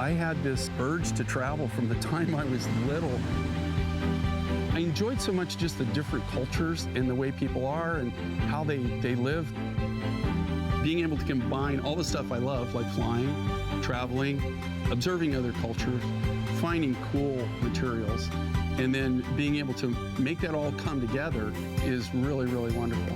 I had this urge to travel from the time I was little. I enjoyed so much just the different cultures and the way people are and how they live. Being able to combine all the stuff I love, like flying, traveling, observing other cultures, finding cool materials, and then being able to make that all come together is really, really wonderful.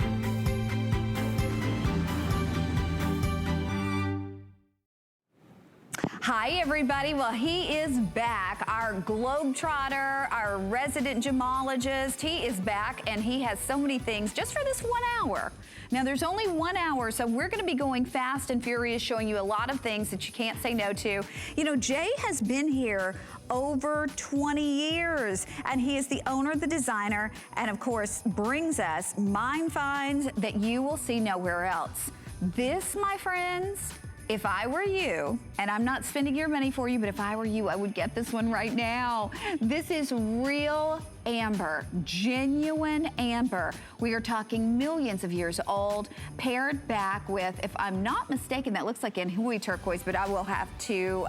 Hi, everybody. Well, he is back. Our globetrotter, our resident gemologist, he is back, and he has so many things just for this 1 hour. Now, there's only 1 hour, so we're going to be going fast and furious, showing you a lot of things that you can't say no to. You know, Jay has been here over 20 years, and he is the owner, the designer, and of course, brings us mine finds that you will see nowhere else. This, my friends, if I were you, and I'm not spending your money for you, but if I were you, I would get this one right now. This is real amber, genuine amber. We are talking millions of years old, paired back with, if I'm not mistaken, that looks like Anhui turquoise, but I will have to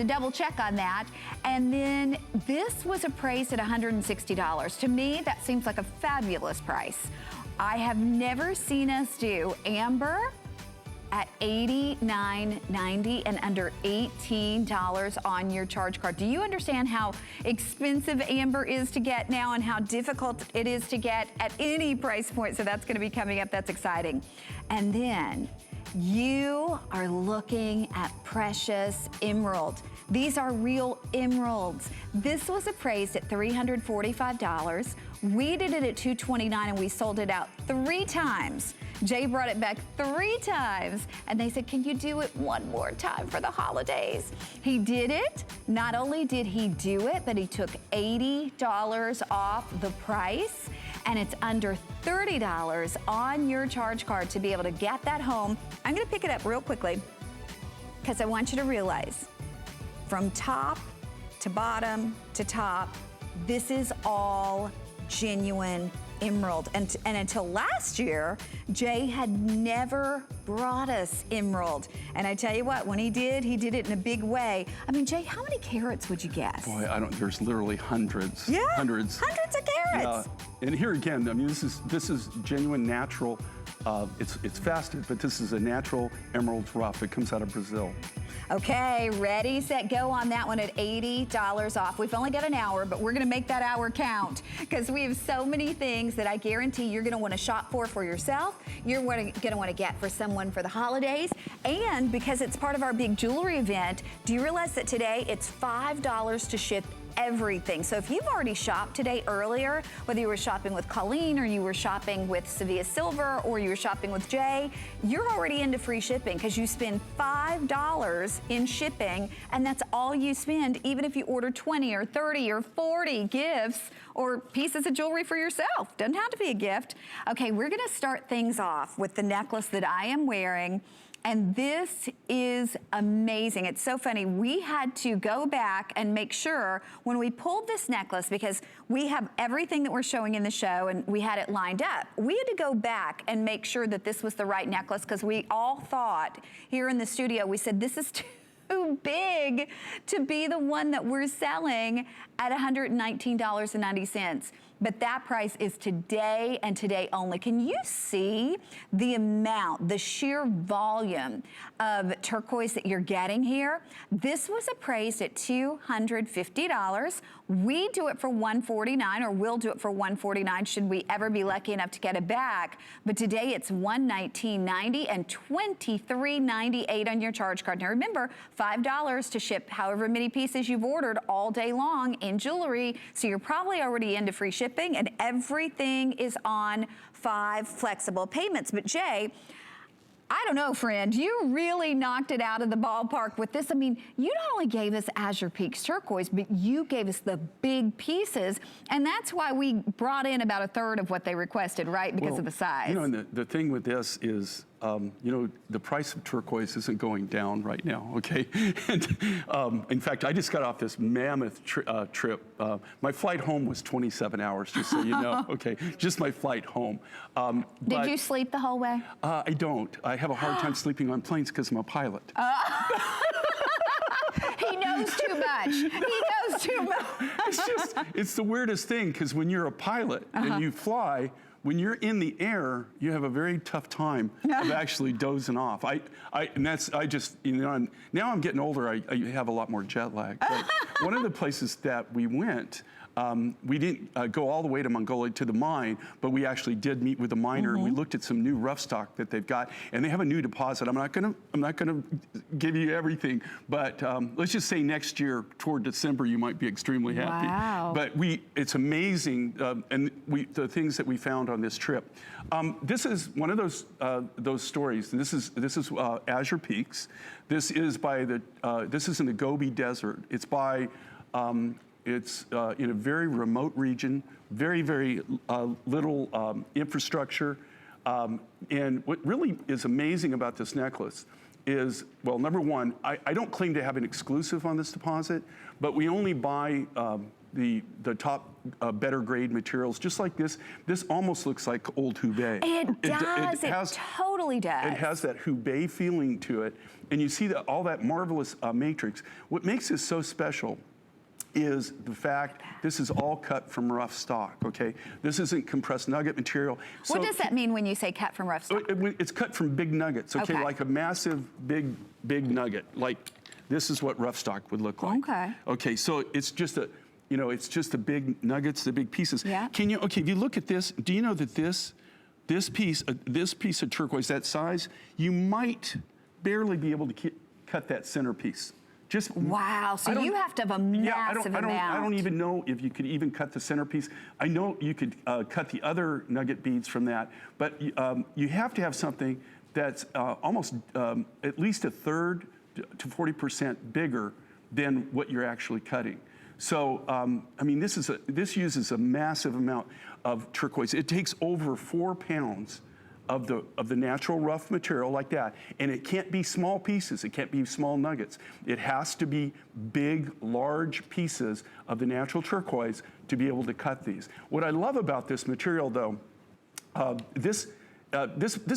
double check on that. And then this was appraised at $160. To me, that seems like a fabulous price. I have never seen us do amber at $89.90 and under $18 on your charge card. Do you understand how expensive amber is to get now and how difficult it is to get at any price point? So that's gonna be coming up, that's exciting. And then you are looking at precious emerald. These are real emeralds. This was appraised at $345. We did it at $229 and we sold it out 3 times. Jay brought it back 3 times and they said, can you do it one more time for the holidays? He did it. Not only did he do it, but he took $80 off the price, and it's under $30 on your charge card to be able to get that home. I'm gonna pick it up real quickly because I want you to realize from top to bottom to top, this is all genuine emerald. And until last year, Jay had never brought us emerald. And I tell you what, when he did it in a big way. I mean, Jay, how many carats would you guess? Boy, there's literally hundreds. Yeah, hundreds of carats. Yeah. And here again, I mean, this is genuine natural. It's fasted, but this is a natural emerald rough. It comes out of Brazil. Okay, ready, set, go on that one at $80 off. We've only got an hour, but we're gonna make that hour count because we have so many things that I guarantee you're gonna wanna shop for yourself, you're gonna wanna get for someone for the holidays, and because it's part of our big jewelry event, do you realize that today it's $5 to ship everything. So if you've already shopped today earlier, whether you were shopping with Colleen or you were shopping with Sevilla Silver or you were shopping with Jay, you're already into free shipping because you spend $5 in shipping and that's all you spend, even if you order 20 or 30 or 40 gifts or pieces of jewelry for yourself. Doesn't have to be a gift. Okay, we're gonna start things off with the necklace that I am wearing. And this is amazing. It's so funny. We had to go back and make sure when we pulled this necklace, because we have everything that we're showing in the show and we had it lined up. We had to go back and make sure that this was the right necklace because we all thought here in the studio, we said, this is too big to be the one that we're selling at $119.90. But that price is today and today only. Can you see the amount, the sheer volume of turquoise that you're getting here? This was appraised at $250. We do it for $149, or we'll do it for $149 should we ever be lucky enough to get it back. But today it's $119.90 and $23.98 on your charge card. Now remember, $5 to ship however many pieces you've ordered all day long in jewelry, so you're probably already into free shipping. And everything is on 5 flexible payments. But Jay, I don't know, friend, you really knocked it out of the ballpark with this. I mean, you not only gave us Azure Peaks turquoise, but you gave us the big pieces. And that's why we brought in about 1/3 of what they requested, right? Because of the size. You know, and the thing with this is, you know, the price of turquoise isn't going down right now, okay? And in fact, I just got off this mammoth trip. My flight home was 27 hours, just so you know, okay? Just my flight home. Did you sleep the whole way? I don't. I have a hard time sleeping on planes because I'm a pilot. knows too much. He knows too much. It's the weirdest thing, because when you're a pilot and you fly, when you're in the air, you have a very tough time of actually dozing off. Now I'm getting older, I have a lot more jet lag. But one of the places that we went, we didn't go all the way to Mongolia to the mine, but we actually did meet with the miner and we looked at some new rough stock that they've got, and they have a new deposit. I'm not gonna give you everything, but let's just say next year toward December you might be extremely happy. Wow. But it's amazing, the things that we found on this trip. This is one of those stories. This is Azure Peaks. This is this is in the Gobi Desert. It's by It's in a very remote region, very, very little infrastructure. And what really is amazing about this necklace is, well, number one, I don't claim to have an exclusive on this deposit, but we only buy the top better grade materials, just like this. This almost looks like old Hubei. It does, it totally does. It has that Hubei feeling to it. And you see all that marvelous matrix. What makes this so special is the fact this is all cut from rough stock, okay? This isn't compressed nugget material. What does that mean when you say cut from rough stock? It's cut from big nuggets, okay? Like a massive, big nugget. Like, this is what rough stock would look like. Okay. Okay, so it's just it's just the big nuggets, the big pieces. Yeah. Okay, if you look at this, do you know that this piece of turquoise, that size, you might barely be able to cut that centerpiece. Wow, so you have to have a massive amount. I don't even know if you could even cut the centerpiece. I know you could cut the other nugget beads from that, but you have to have something that's almost at least a third to 40% bigger than what you're actually cutting. So, I mean, this uses a massive amount of turquoise. It takes over 4 pounds of the natural rough material like that. And it can't be small pieces, it can't be small nuggets. It has to be big, large pieces of the natural turquoise to be able to cut these. What I love about this material though, this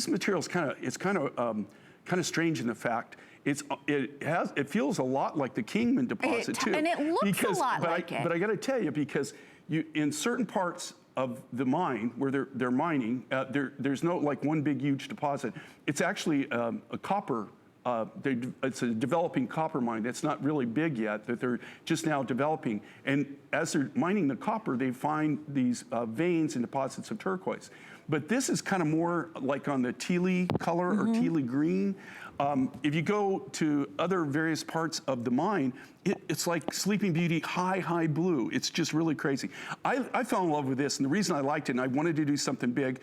material is kind of strange in the fact it feels a lot like the Kingman deposit too. And it looks a lot like it. But I gotta tell you, because in certain parts of the mine where they're mining, there's no like one big huge deposit. It's actually a copper. It's a developing copper mine that's not really big yet, that they're just now developing. And as they're mining the copper, they find these veins and deposits of turquoise. But this is kind of more like on the tealy color or tealy green. If you go to other various parts of the mine, it's like Sleeping Beauty high blue. It's just really crazy. I fell in love with this, and the reason I liked it, and I wanted to do something big,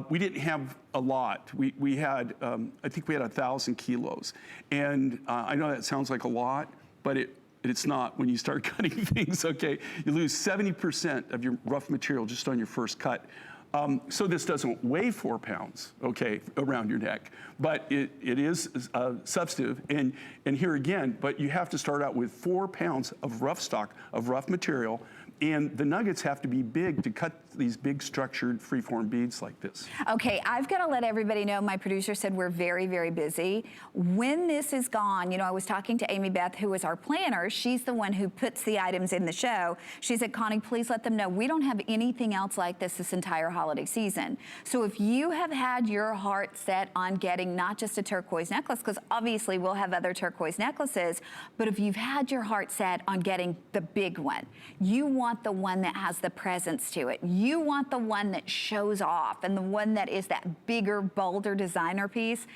we didn't have a lot. We had, I think we had 1,000 kilos. And I know that sounds like a lot, but it's not when you start cutting things, okay? You lose 70% of your rough material just on your first cut. So this doesn't weigh 4 pounds, okay, around your neck, but it is substantive. And here again, but you have to start out with 4 pounds of rough stock, of rough material, and the nuggets have to be big to cut these big structured freeform beads like this. Okay, I've got to let everybody know, my producer said we're very, very busy. When this is gone, I was talking to Amy Beth, who is our planner. She's the one who puts the items in the show. She said, Connie, please let them know we don't have anything else like this entire holiday season. So if you have had your heart set on getting not just a turquoise necklace, because obviously we'll have other turquoise necklaces, but if you've had your heart set on getting the big one, you want the one that has the presence to it. You want the one that shows off and the one that is that bigger, bolder designer piece.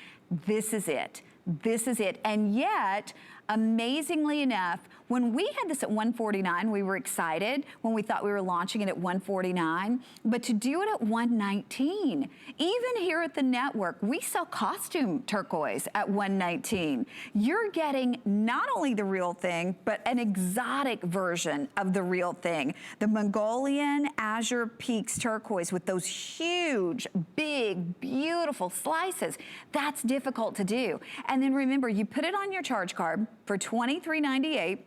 This is it. This is it. And yet, amazingly enough, when we had this at $149, we were excited when we thought we were launching it at $149, but to do it at $119, even here at the network, we sell costume turquoise at $119. You're getting not only the real thing, but an exotic version of the real thing. The Mongolian Azure Peaks turquoise with those huge, big, beautiful slices. That's difficult to do. And then remember, you put it on your charge card for $23.98.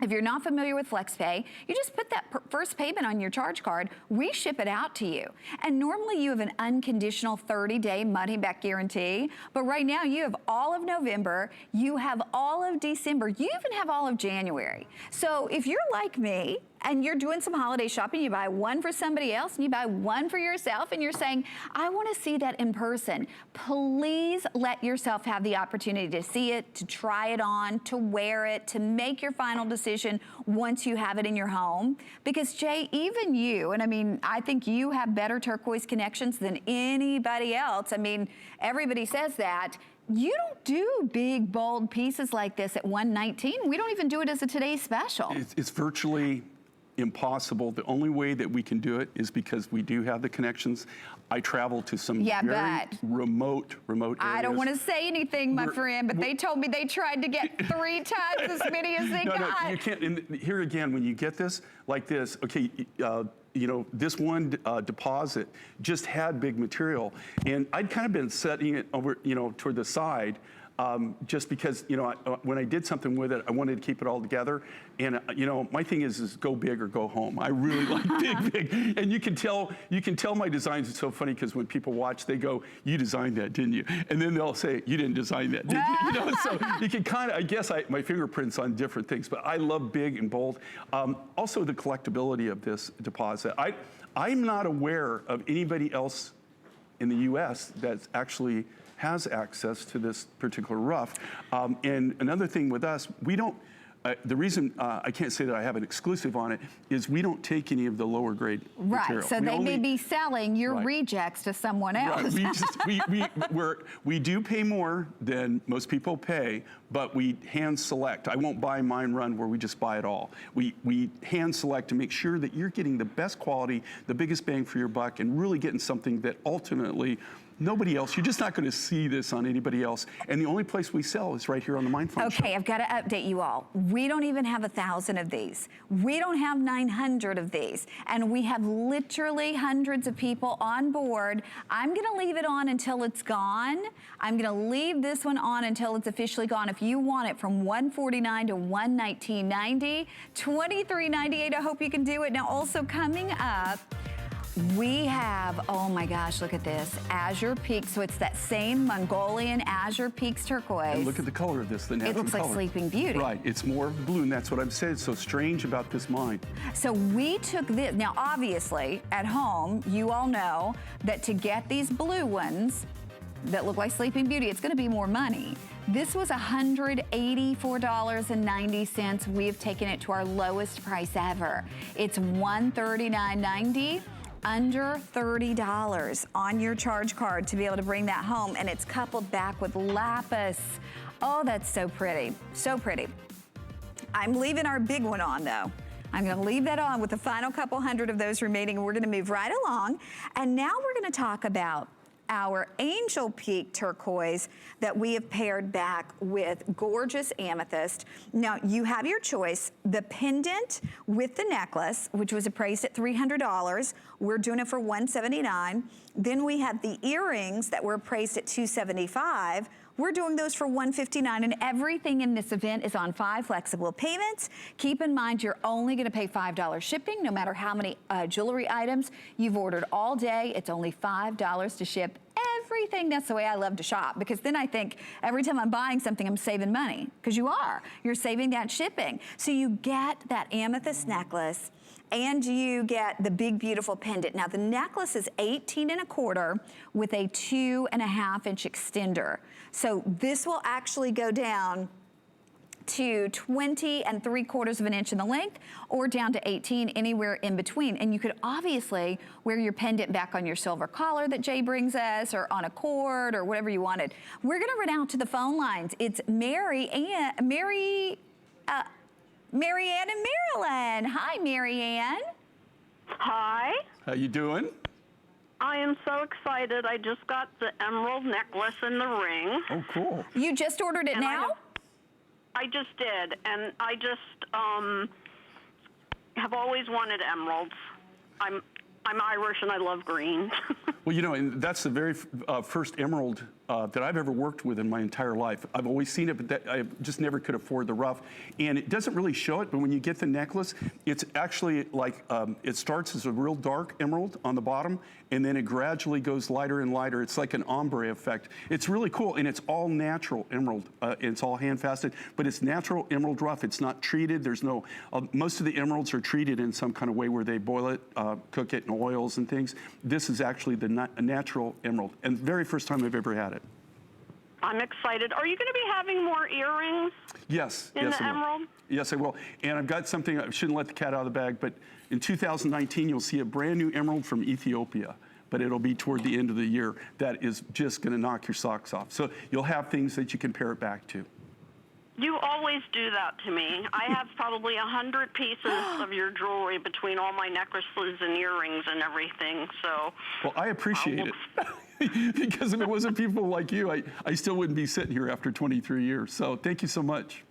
If you're not familiar with FlexPay, you just put that first payment on your charge card, we ship it out to you. And normally you have an unconditional 30-day money-back guarantee, but right now you have all of November, you have all of December, you even have all of January. So if you're like me, and you're doing some holiday shopping, you buy one for somebody else and you buy one for yourself and you're saying, I wanna see that in person. Please let yourself have the opportunity to see it, to try it on, to wear it, to make your final decision once you have it in your home. Because Jay, even you, and I mean, I think you have better turquoise connections than anybody else. I mean, everybody says that. You don't do big, bold pieces like this at $119. We don't even do it as a today's special. It's virtually impossible. The only way that we can do it is because we do have the connections. I travel to some very remote areas. I don't want to say anything, my friend, but they told me they tried to get 3 times as many as they got. No, you can't. And here again, when you get this like this, okay, you know, this one deposit just had big material, and I'd kind of been setting it over, you know, toward the side. Just because, you know, when I did something with it, I wanted to keep it all together. And, you know, my thing is go big or go home. I really like big. And you can tell my designs. It's so funny because when people watch, they go, you designed that, didn't you? And then they'll say, you didn't design that, did you? You know, so you can kind of, I guess my fingerprints on different things, but I love big and bold. Also the collectability of this deposit. I'm not aware of anybody else in the US that's actually has access to this particular rough. And another thing with us, we don't, the reason I can't say that I have an exclusive on it is we don't take any of the lower grade material. Right, so they may be selling your rejects to someone else. Right. We do pay more than most people pay, but we hand select. I won't buy mine run where we just buy it all. We hand select to make sure that you're getting the best quality, the biggest bang for your buck, and really getting something that ultimately nobody else, you're just not going to see this on anybody else. And the only place we sell is right here on the Mind Fund Okay, I've got to update you all. We don't even have 1,000 of these. We don't have 900 of these. And we have literally hundreds of people on board. I'm going to leave it on until it's gone. I'm going to leave this one on until it's officially gone. If you want it from $149 to $119.90, $23.98, I hope you can do it. Now, also coming up, we have, oh my gosh, look at this, Azure Peaks. So it's that same Mongolian Azure Peaks turquoise. And look at the color of this, the natural color. It looks like Sleeping Beauty. Right, it's more of the blue, and that's what I've said. It's so strange about this mine. So we took this, now obviously at home, you all know that to get these blue ones that look like Sleeping Beauty, it's gonna be more money. This was $184.90. We have taken it to our lowest price ever. It's $139.90. Under $30 on your charge card to be able to bring that home, and it's coupled back with lapis. Oh, that's so pretty, so pretty. I'm leaving our big one on though. I'm gonna leave that on with the final couple hundred of those remaining, and we're gonna move right along. And now we're gonna talk about our Angel Peak turquoise that we have paired back with gorgeous amethyst. Now you have your choice, the pendant with the necklace, which was appraised at $300. We're doing it for $179. Then we have the earrings that were appraised at $275. We're doing those for $159, and everything in this event is on 5 flexible payments. Keep in mind, you're only gonna pay $5 shipping, no matter how many jewelry items you've ordered all day. It's only $5 to ship everything. That's the way I love to shop, because then I think every time I'm buying something, I'm saving money, because you're saving that shipping. So you get that amethyst necklace, and you get the big, beautiful pendant. Now the necklace is 18¼ with a 2.5-inch extender. So this will actually go down to 20¾ of an inch in the length, or down to 18, anywhere in between. And you could obviously wear your pendant back on your silver collar that Jay brings us, or on a cord, or whatever you wanted. We're gonna run out to the phone lines. It's Marianne in Maryland. Hi, Marianne. Hi. How you doing? I am so excited. I just got the emerald necklace and the ring. Oh, cool. You just ordered it now? I just did, and I just have always wanted emeralds. I'm Irish and I love green. Well, you know, and that's the very first emerald that I've ever worked with in my entire life. I've always seen it, but I just never could afford the rough. And it doesn't really show it, but when you get the necklace, it's actually like, it starts as a real dark emerald on the bottom, and then it gradually goes lighter and lighter. It's like an ombre effect. It's really cool, and it's all natural emerald. It's all hand faceted, but it's natural emerald rough. It's not treated. There's no, most of the emeralds are treated in some kind of way where they boil it, cook it in oils and things. This is actually the natural emerald, and the very first time I've ever had it. I'm excited. Are you going to be having more earrings? Yes. In yes, the emerald? Yes, I will. And I've got something, I shouldn't let the cat out of the bag, but in 2019, you'll see a brand new emerald from Ethiopia, but it'll be toward the end of the year. That is just going to knock your socks off. So you'll have things that you can pair it back to. You always do that to me. I have probably 100 pieces of your jewelry between all my necklaces and earrings and everything, so. Well, I appreciate it. Because if it wasn't people like you, I still wouldn't be sitting here after 23 years. So thank you so much.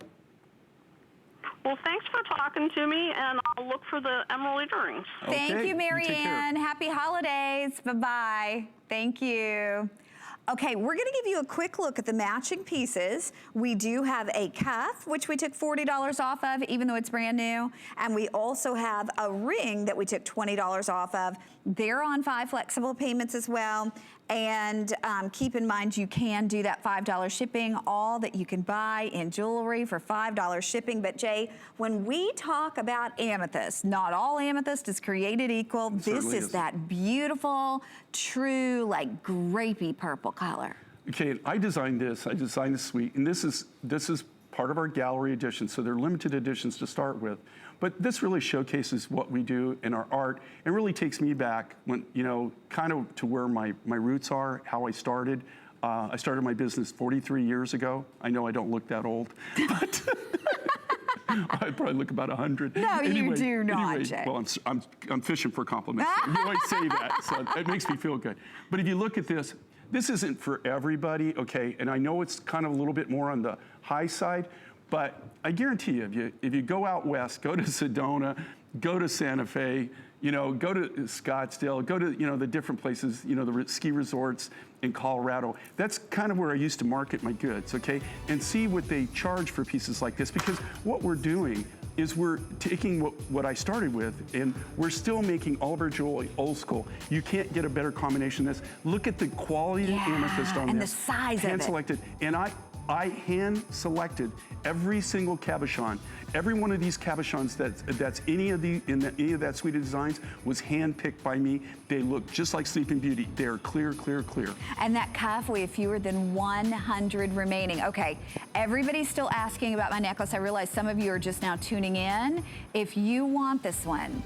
Well, thanks for talking to me, and I'll look for the emerald earrings. Thank Okay, you, Mary Ann. Happy holidays. Bye-bye. Thank you. Okay, we're gonna give you a quick look at the matching pieces. We do have a cuff, which we took $40 off of, even though it's brand new. And we also have a ring that we took $20 off of. They're on 5 flexible payments as well. And keep in mind, you can do that $5 shipping, all that you can buy in jewelry for $5 shipping. But Jay, when we talk about amethyst, not all amethyst is created equal. This is that beautiful, true, like grapey purple color. Okay, I designed this suite, and this is part of our gallery edition, so they're limited editions to start with. But this really showcases what we do in our art. It really takes me back when, you know, kind of to where my roots are, how I started. I started my business 43 years ago. I know I don't look that old, but I probably look about 100. No, anyway, you do not, Jay. Well, I'm fishing for compliments. You always say that, so it makes me feel good. But if you look at this, this isn't for everybody, okay? And I know it's kind of a little bit more on the high side, but I guarantee you, if you go out west, go to Sedona, go to Santa Fe, you know, go to Scottsdale, go to, you know, the different places, you know, the ski resorts in Colorado. That's kind of where I used to market my goods, okay? And see what they charge for pieces like this, because what we're doing is we're taking what I started with, and we're still making all of our jewelry old school. You can't get a better combination of this. Look at the quality of the amethyst on and this. the size of it. Hand selected, and I hand selected every single cabochon. Every one of these cabochons that's any of that suite of designs was hand picked by me. They look just like Sleeping Beauty. They're clear, clear, clear. And that cuff, we have fewer than 100 remaining. Okay, everybody's still asking about my necklace. I realize some of you are just now tuning in. If you want this one,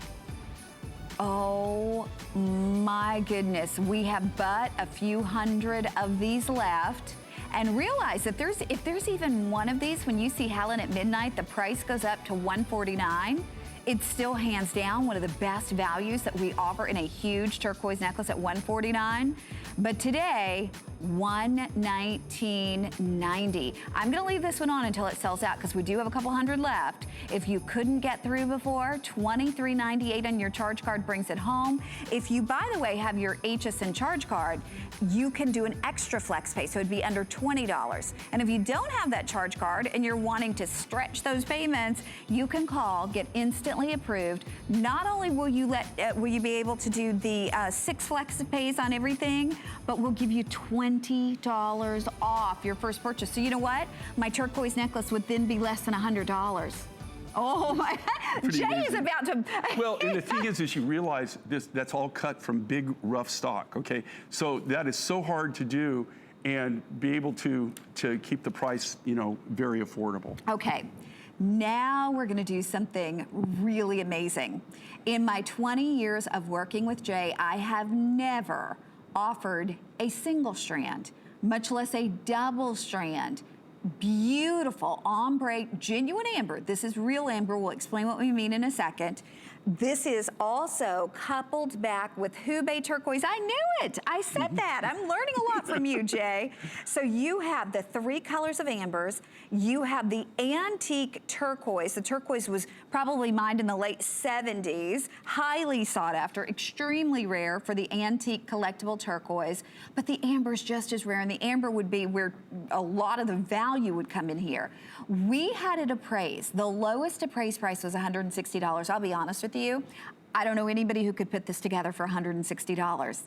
oh my goodness, we have but a few hundred of these left. And realize that if there's even one of these, when you see Helen at midnight, the price goes up to $149. It's still hands down one of the best values that we offer in a huge turquoise necklace at $149. But today, $119.90. I'm gonna leave this one on until it sells out because we do have a couple hundred left. If you couldn't get through before, $23.98 on your charge card brings it home. If you, by the way, have your HSN charge card, you can do an extra flex pay, so it'd be under $20. And if you don't have that charge card and you're wanting to stretch those payments, you can call, get instantly approved. Not only will you be able to do the 6 flex pays on everything, but we'll give you $20 off your first purchase. So you know what? My turquoise necklace would then be less than $100. Oh my, Jay is about to. Well, and the thing is you realize that's all cut from big, rough stock, okay? So that is so hard to do and be able to keep the price, you know, very affordable. Okay. Now we're gonna do something really amazing. In my 20 years of working with Jay, I have never offered a single strand, much less a double strand. Beautiful ombre, genuine amber. This is real amber. We'll explain what we mean in a second. This is also coupled back with Hubei turquoise. I knew it. I said that. I'm learning a lot from you, Jay. So you have the 3 colors of ambers. You have the antique turquoise. The turquoise was probably mined in the late 70s. Highly sought after, extremely rare for the antique collectible turquoise. But the amber is just as rare, and the amber would be where a lot of the value would come in here. We had it appraised. The lowest appraised price was $160. I'll be honest with you. I don't know anybody who could put this together for $160.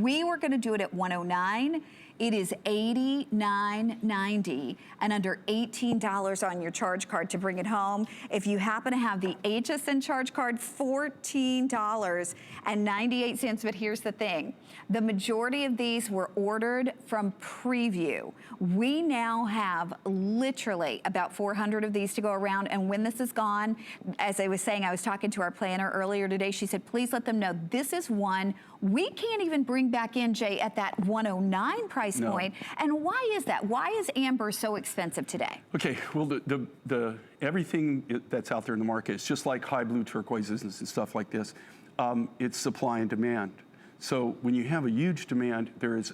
We were going to do it at $109. It is $89.90 and under $18 on your charge card to bring it home. If you happen to have the HSN charge card, $14.98. But here's the thing. The majority of these were ordered from preview. We now have literally about 400 of these to go around. And when this is gone, as I was saying, I was talking to our planner earlier today. She said, please let them know this is one we can't even bring back in, Jay, at that $109 price point. And why is that? Why is amber so expensive today? Okay, well, the everything that's out there in the market, it's just like high blue turquoises and stuff like this. It's supply and demand. So when you have a huge demand, there is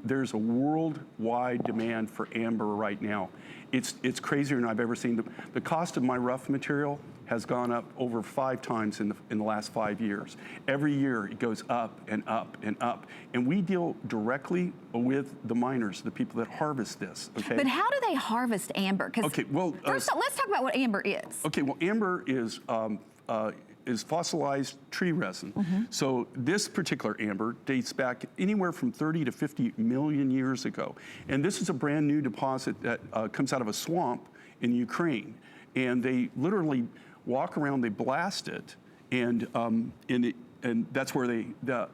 there's a worldwide demand for amber right now. It's crazier than I've ever seen. The cost of my rough material has gone up over 5 times in the last 5 years. Every year it goes up and up and up. And we deal directly with the miners, the people that harvest this, okay? But how do they harvest amber? Okay, well, first let's talk about what amber is. Okay, well, amber is fossilized tree resin. So this particular amber dates back anywhere from 30 to 50 million years ago. And this is a brand new deposit that comes out of a swamp in Ukraine. And they literally walk around, they blast it, and that's where they net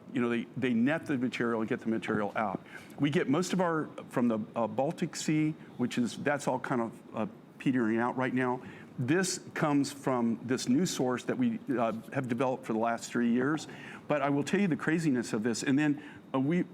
the material and get the material out. We get most of our from the Baltic Sea, that's all kind of petering out right now. This comes from this new source that we have developed for the last 3 years. But I will tell you the craziness of this. And then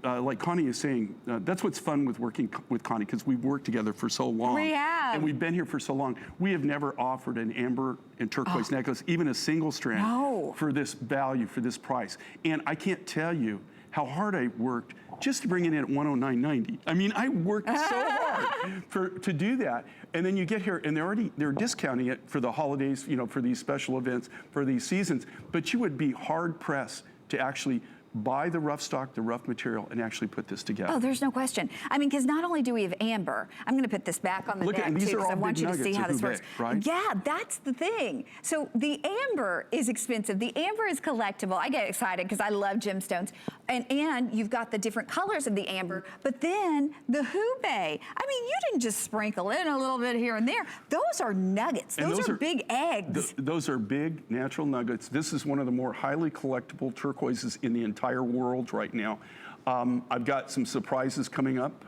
like Connie is saying, that's what's fun with working with Connie, because we've worked together for so long. We have. And we've been here for so long. We have never offered an amber and turquoise necklace, even a single strand, for this value, for this price. And I can't tell you how hard I worked just to bring it in at $109.90. I mean, I worked so hard to do that. And then you get here, and they're discounting it for the holidays, for these special events, for these seasons. But you would be hard pressed to actually buy the rough stock, the rough material, and actually put this together. Oh, there's no question. I mean, because not only do we have amber, I'm going to put this back on the deck too, because I want you to see how this works. Right? Yeah, that's the thing. So the amber is expensive. The amber is collectible. I get excited because I love gemstones. And you've got the different colors of the amber, but then the Hubei. I mean, you didn't just sprinkle in a little bit here and there. Those are nuggets. Those are big eggs. Those are big natural nuggets. This is one of the more highly collectible turquoises in the entire world right now. I've got some surprises coming up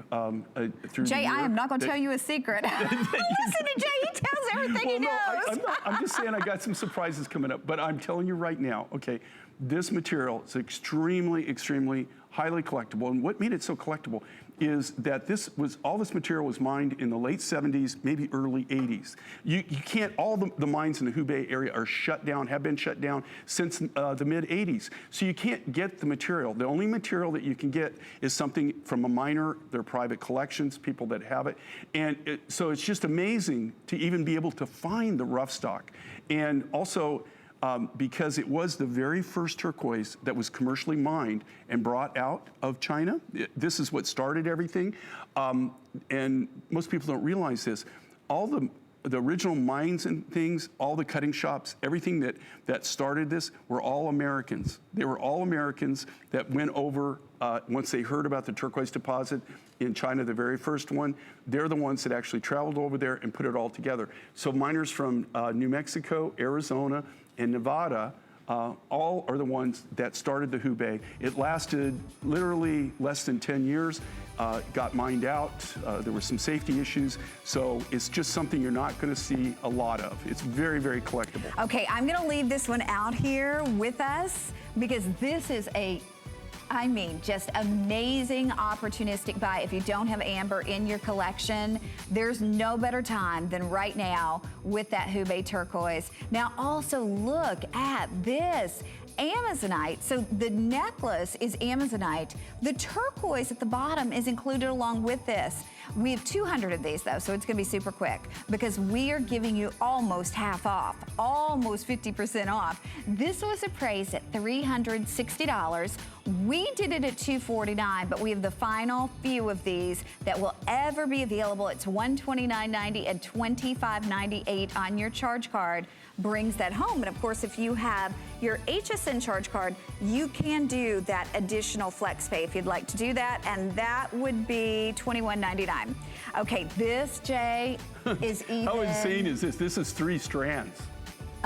through Jay, the year. I am not going to tell you a secret. Listen to Jay, he tells everything he knows. I'm just saying I got some surprises coming up, but I'm telling you right now, okay, this material is extremely, extremely highly collectible. And what made it so collectible is that all this material was mined in the late 70s, maybe early 80s. You can't, all the mines in the Hubei area are shut down, have been shut down since the mid 80s. So you can't get the material. The only material that you can get is something from a miner, their private collections, people that have it. And so it's just amazing to even be able to find the rough stock. And also, because it was the very first turquoise that was commercially mined and brought out of China. This is what started everything. And most people don't realize this. All the original mines and things, all the cutting shops, everything that started this were all Americans. They were all Americans that went over, once they heard about the turquoise deposit in China, the very first one, they're the ones that actually traveled over there and put it all together. So miners from New Mexico, Arizona, and Nevada, all are the ones that started the Hubei. It lasted literally less than 10 years, got mined out. There were some safety issues. So it's just something you're not going to see a lot of. It's very, very collectible. Okay, I'm going to leave this one out here with us because this is I mean, just amazing opportunistic buy. If you don't have amber in your collection, there's no better time than right now with that Hubei turquoise. Now also look at this. Amazonite, so the necklace is Amazonite. The turquoise at the bottom is included along with this. We have 200 of these though, so it's gonna be super quick because we are giving you almost half off, almost 50% off. This was appraised at $360. We did it at $249, but we have the final few of these that will ever be available. It's $129.90 and $25.98 on your charge card. Brings that home. And of course, if you have your HSN charge card, you can do that additional flex pay if you'd like to do that, and that would be $21.99. Okay, this, Jay, is even... How insane is this? This is 3 strands.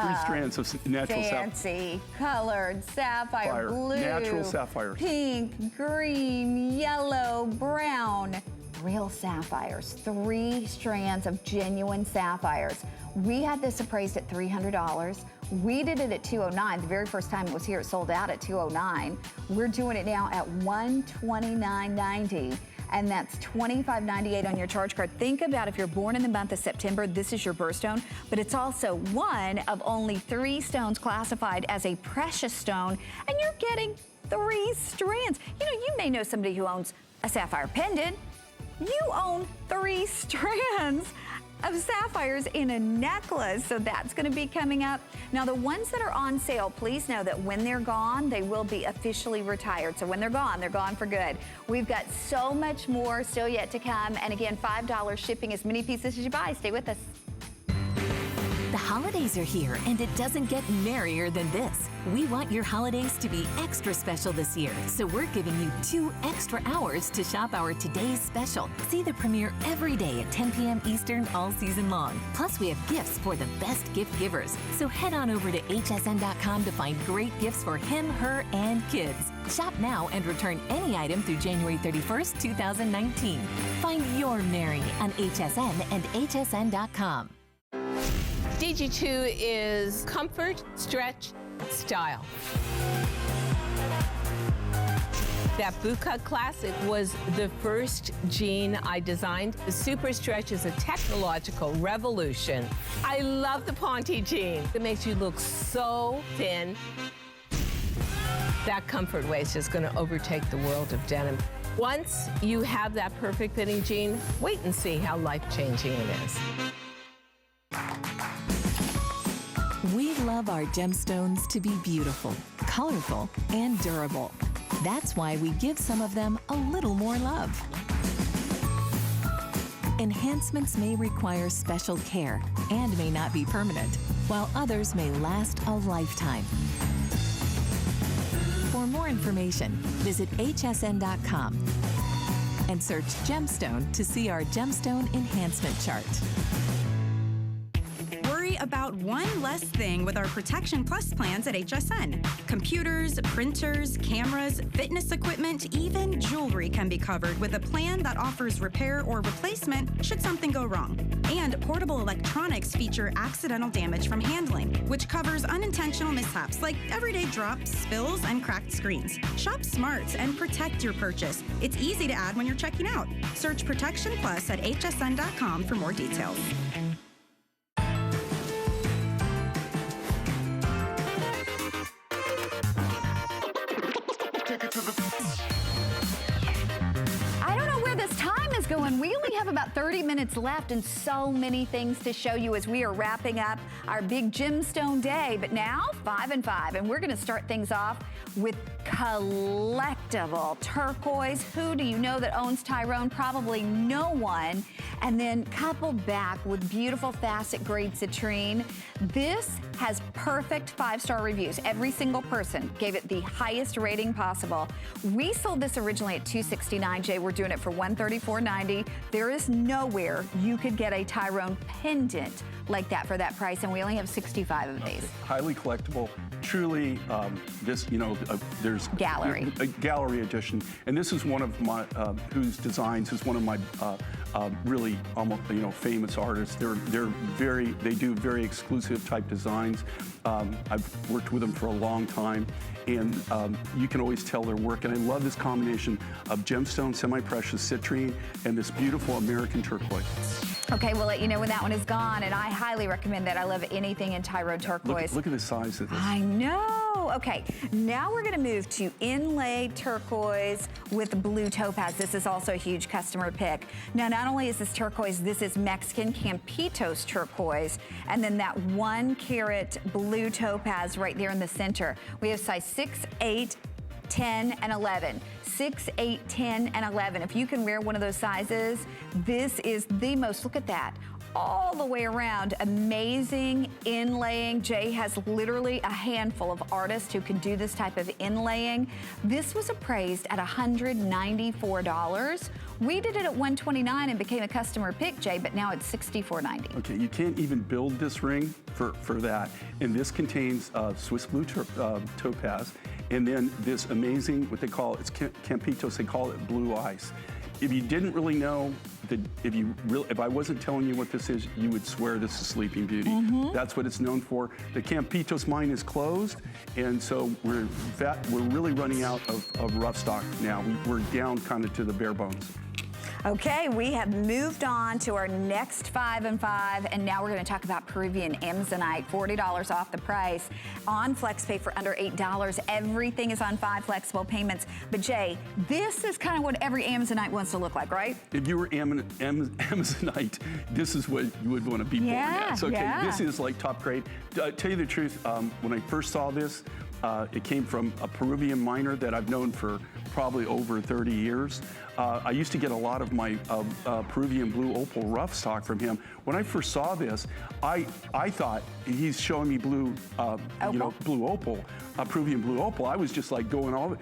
3 strands of natural sapphire. Fancy, colored, sapphire, blue, natural sapphires. Pink, green, yellow, brown. Real sapphires, 3 strands of genuine sapphires. We had this appraised at $300. We did it at $209. The very first time it was here, it sold out at $209. We're doing it now at $129.90. And that's $25.98 on your charge card. Think about if you're born in the month of September, this is your birthstone, but it's also one of only 3 stones classified as a precious stone, and you're getting 3 strands. You know, you may know somebody who owns a sapphire pendant. You own 3 strands of sapphires in a necklace, so that's gonna be coming up. Now the ones that are on sale, please know that when they're gone, they will be officially retired. So when they're gone for good. We've got so much more still yet to come, and again, $5 shipping as many pieces as you buy. Stay with us. The holidays are here, and it doesn't get merrier than this. We want your holidays to be extra special this year, so we're giving you 2 extra hours to shop our Today's Special. See the premiere every day at 10 p.m. Eastern all season long. Plus, we have gifts for the best gift givers. So head on over to hsn.com to find great gifts for him, her, and kids. Shop now and return any item through January 31st, 2019. Find your Merry on HSN and hsn.com. DG2 is comfort, stretch, style. That boot cut classic was the first jean I designed. The Super Stretch is a technological revolution. I love the Ponte jean. It makes you look so thin. That comfort waist is going to overtake the world of denim. Once you have that perfect fitting jean, wait and see how life-changing it is. We love our gemstones to be beautiful, colorful, and durable. That's why we give some of them a little more love. Enhancements may require special care and may not be permanent, while others may last a lifetime. For more information, visit hsn.com and search gemstone to see our gemstone enhancement chart. About one less thing with our Protection Plus plans at HSN. Computers, printers, cameras, fitness equipment, even jewelry can be covered with a plan that offers repair or replacement should something go wrong. And portable electronics feature accidental damage from handling, which covers unintentional mishaps like everyday drops, spills, and cracked screens. Shop smart and protect your purchase. It's easy to add when you're checking out. Search Protection Plus at hsn.com for more details. I don't know where this time is going. We only have about 30 minutes left and so many things to show you as we are wrapping up our big gemstone day. But now, 5 and 5, and we're gonna start things off with collectible turquoise. Who do you know that owns Tyrone? Probably no one. And then coupled back with beautiful facet grade citrine. This has perfect 5-star reviews. Every single person gave it the highest rating possible. We sold this originally at $269, Jay. We're doing it for $134.90. There is nowhere you could get a Tyrone pendant like that for that price, and we only have 65 of these. Highly collectible. Truly, this, you know, there's gallery. A gallery edition, and this is one of my whose designs is one of my really almost, famous artists. They do very exclusive type designs. I've worked with them for a long time, and you can always tell their work. And I love this combination of gemstone, semi-precious citrine, and this beautiful American turquoise. Okay, we'll let you know when that one is gone, and I highly recommend that. I love anything in Tyrone turquoise. Look at the size of this. I know. Okay, now we're gonna move to inlaid turquoise with blue topaz. This is also a huge customer pick. Now, not only is this turquoise, this is Mexican Campitos turquoise, and then that 1 carat blue topaz right there in the center. We have size 6, 8, 10, and 11. 6, 8, 10, and 11. If you can wear one of those sizes, this is the most, look at that, all the way around, amazing inlaying. Jay has literally a handful of artists who can do this type of inlaying. This was appraised at $194. We did it at $129 and became a customer pick, Jay, but now it's $64.90. Okay, you can't even build this ring for that. And this contains Swiss blue topaz, and then this amazing, what they call, it's Campitos, they call it blue ice. If you didn't really know, if I wasn't telling you what this is, you would swear this is Sleeping Beauty. That's what it's known for. The Campitos mine is closed, and so we're really running out of rough stock now. We're down kind of to the bare bones. Okay, we have moved on to our next 5 and 5, and now we're going to talk about Peruvian Amazonite, $40 off the price on FlexPay for under $8. Everything is on 5 flexible payments. But Jay, this is kind of what every Amazonite wants to look like, right? If you were Amazonite, this is what you would want to be born as. Okay, this is like top grade. Tell you the truth, when I first saw this, it came from a Peruvian miner that I've known for probably over 30 years. I used to get a lot of my Peruvian blue opal rough stock from him. When I first saw this, I thought he's showing me blue, blue opal, Peruvian blue opal. I was just like going all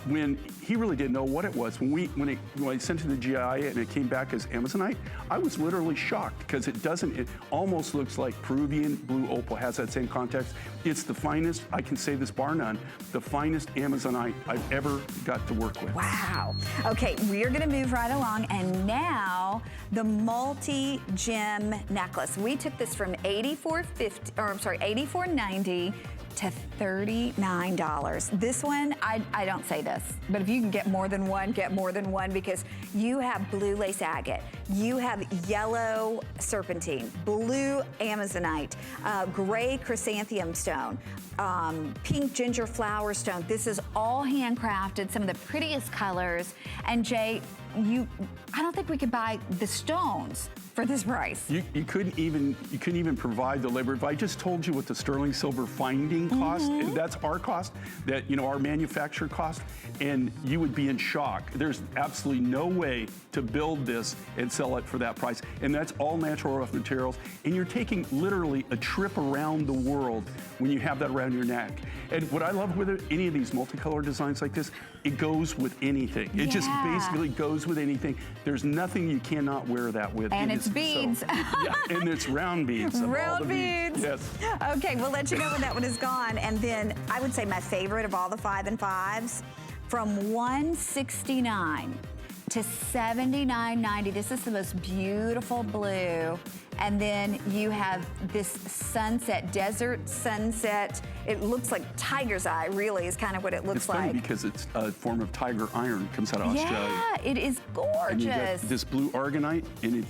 when he really didn't know what it was. When I sent it to the GIA and it came back as Amazonite, I was literally shocked because it almost looks like Peruvian blue opal, has that same context. It's the finest, I can say this bar none, the finest Amazonite I've ever got to work with. Wow. Okay, we're gonna move right along, and now the multi-gem necklace. We took this from $84.90 to $39. This one, I don't say this, but if you can get more than one, get more than one, because you have blue lace agate, you have yellow serpentine, blue amazonite, gray chrysanthemum stone, pink ginger flower stone. This is all handcrafted, some of the prettiest colors. And Jay, I don't think we could buy the stones for this price. You couldn't even provide the labor. If I just told you what the sterling silver finding cost, and that's our cost, that our manufacturer cost, and you would be in shock. There's absolutely no way to build this and sell it for that price. And that's all natural rough materials. And you're taking literally a trip around the world when you have that around your neck. And what I love with any of these multicolor designs like this, it goes with anything. It just basically goes with anything. There's nothing you cannot wear that with. And it's beads. And it's round beads. Round beads. Yes. Okay, we'll let you know when that one is gone. And then I would say my favorite of all the 5 and 5s, from $169 to $79.90. This is the most beautiful blue. And then you have this sunset, desert sunset. It looks like tiger's eye, really, is kind of what it looks like. It's funny because it's a form of tiger iron, comes out of Australia. Yeah, it is gorgeous. And you got this blue argonite, and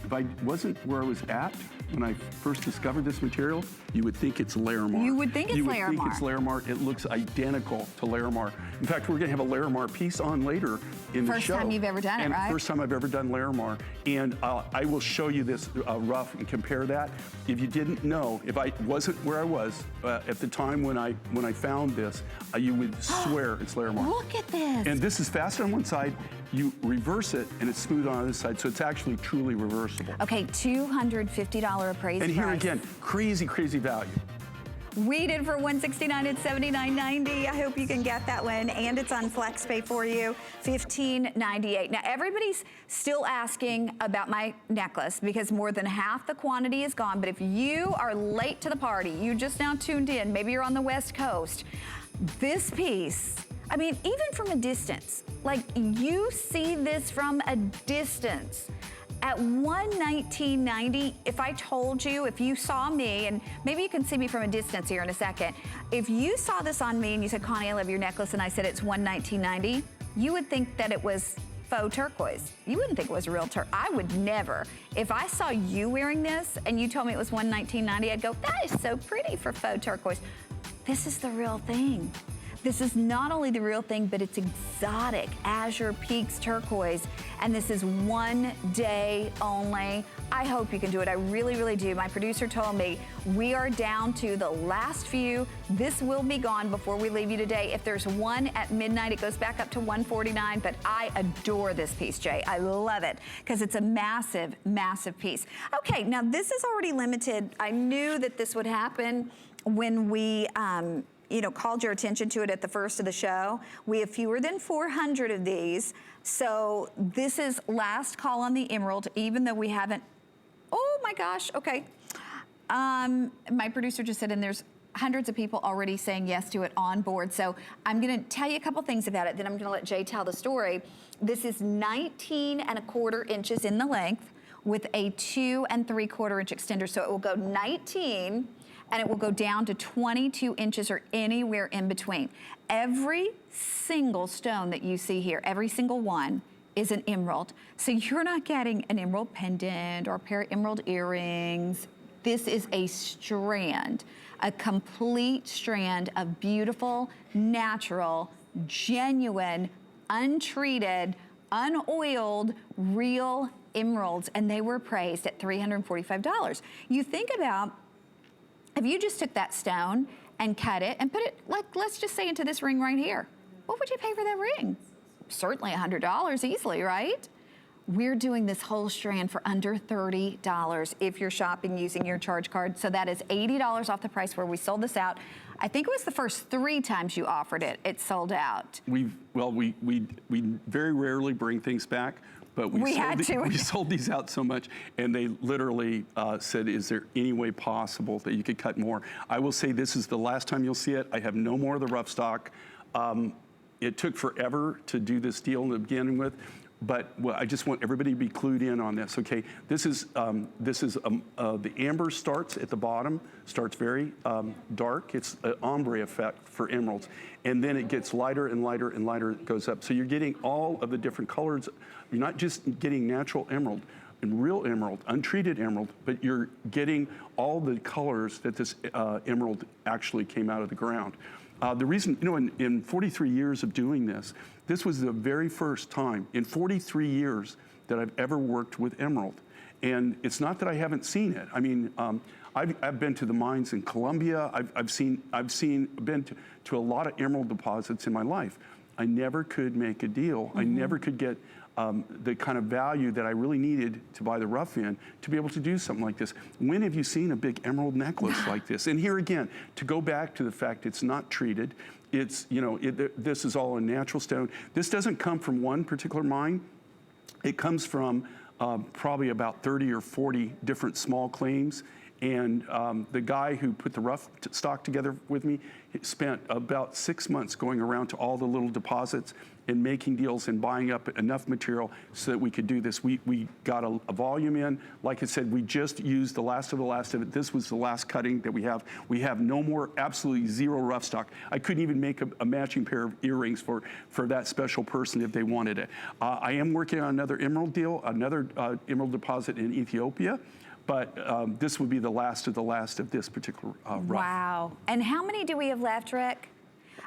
if I wasn't where I was at when I first discovered this material, you would think it's Larimar. You would think it's Larimar. You would think it's Larimar. It looks identical to Larimar. In fact, we're going to have a Larimar piece on later in the show. First time you've ever done it, right? First time I've ever done Larimar. And I will show you this rough and compare that. If you didn't know, if I wasn't where I was at the time when I found this, you would swear it's Larimar. Look at this. And this is faster on one side. You reverse it, and it's smooth on the other side, so it's actually truly reversible. Okay, $250 appraised And here price. again, crazy, crazy value. We did for $169 at $79.90. I hope you can get that one, and it's on FlexPay for you, $15.98. Now, everybody's still asking about my necklace because more than half the quantity is gone, but if you are late to the party, you just now tuned in, maybe you're on the West Coast, this piece I mean, even from a distance, like you see this from a distance. At $119.90, if I told you, if you saw me, and maybe you can see me from a distance here in a second, if you saw this on me and you said, Connie, I love your necklace, and I said it's $119.90, you would think that it was faux turquoise. You wouldn't think it was real turquoise. I would never. If I saw you wearing this and you told me it was $119.90, I'd go, that is so pretty for faux turquoise. This is the real thing. This is not only the real thing, but it's exotic Azure Peaks turquoise. And this is 1 day only. I hope you can do it. I really, really do. My producer told me we are down to the last few. This will be gone before we leave you today. If there's one at midnight, it goes back up to $149. But I adore this piece, Jay. I love it because it's a massive, massive piece. Okay, now this is already limited. I knew that this would happen when we, called your attention to it at the first of the show. We have fewer than 400 of these. So this is last call on the emerald, even though we haven't, oh my gosh, okay. My producer just said, and there's hundreds of people already saying yes to it on board. So I'm gonna tell you a couple things about it, then I'm gonna let Jay tell the story. This is 19¼ inches in the length with a 2 3/4 inch extender. So it will go 19, and it will go down to 22 inches or anywhere in between. Every single stone that you see here, every single one, is an emerald. So you're not getting an emerald pendant or a pair of emerald earrings. This is a strand, a complete strand of beautiful, natural, genuine, untreated, unoiled, real emeralds, and they were appraised at $345. You think about, if you just took that stone and cut it and put it, like, let's just say into this ring right here, what would you pay for that ring? Certainly $100 easily, right? We're doing this whole strand for under $30 if you're shopping using your charge card. So that is $80 off the price where we sold this out. I think it was the first 3 times you offered it, it sold out. We very rarely bring things back. But we sold these out so much, and they literally said, is there any way possible that you could cut more? I will say this is the last time you'll see it. I have no more of the rough stock. It took forever to do this deal to begin with, but I just want everybody to be clued in on this, okay? This is the amber starts at the bottom, starts very dark. It's an ombre effect for emeralds. And then it gets lighter and lighter and lighter, it goes up. So you're getting all of the different colors. You're not just getting natural emerald and real emerald, untreated emerald, but you're getting all the colors that this emerald actually came out of the ground. The reason, in 43 years of doing this, this was the very first time in 43 years that I've ever worked with emerald. And it's not that I haven't seen it. I mean, I've been to the mines in Colombia. I've been to a lot of emerald deposits in my life. I never could make a deal. I never could get the kind of value that I really needed to buy the rough in to be able to do something like this. When have you seen a big emerald necklace like this? And here again, to go back to the fact it's not treated, it's, this is all a natural stone. This doesn't come from one particular mine. It comes from probably about 30 or 40 different small claims. And the guy who put the rough stock together with me spent about 6 months going around to all the little deposits and making deals and buying up enough material so that we could do this. We got a volume in. Like I said, we just used the last of it. This was the last cutting that we have. We have no more, absolutely zero rough stock. I couldn't even make a matching pair of earrings for that special person if they wanted it. I am working on another emerald deal, another emerald deposit in Ethiopia. But this would be the last of this particular rough. Wow. And how many do we have left, Rick?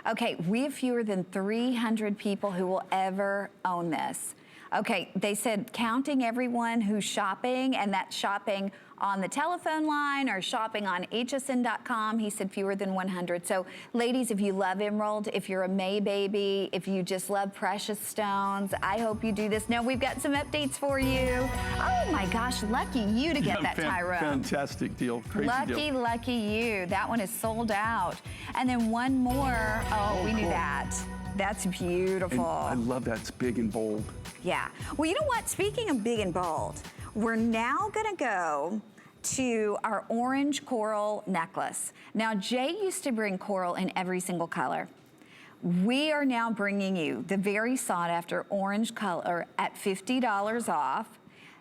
Okay, we have fewer than 300 people who will ever own this. Okay, they said counting everyone who's shopping, and that's shopping on the telephone line or shopping on hsn.com, he said fewer than 100. So ladies, if you love emerald, if you're a May baby, if you just love precious stones, I hope you do this. Now we've got some updates for you. Oh my gosh, lucky you to get that Tyrone. Fantastic deal, crazy deal. Lucky you. That one is sold out. And then one more, we knew that. That's beautiful. And I love that, it's big and bold. Yeah. Well, you know what? Speaking of big and bold, we're now gonna go to our orange coral necklace. Now, Jay used to bring coral in every single color. We are now bringing you the very sought after orange color at $50 off.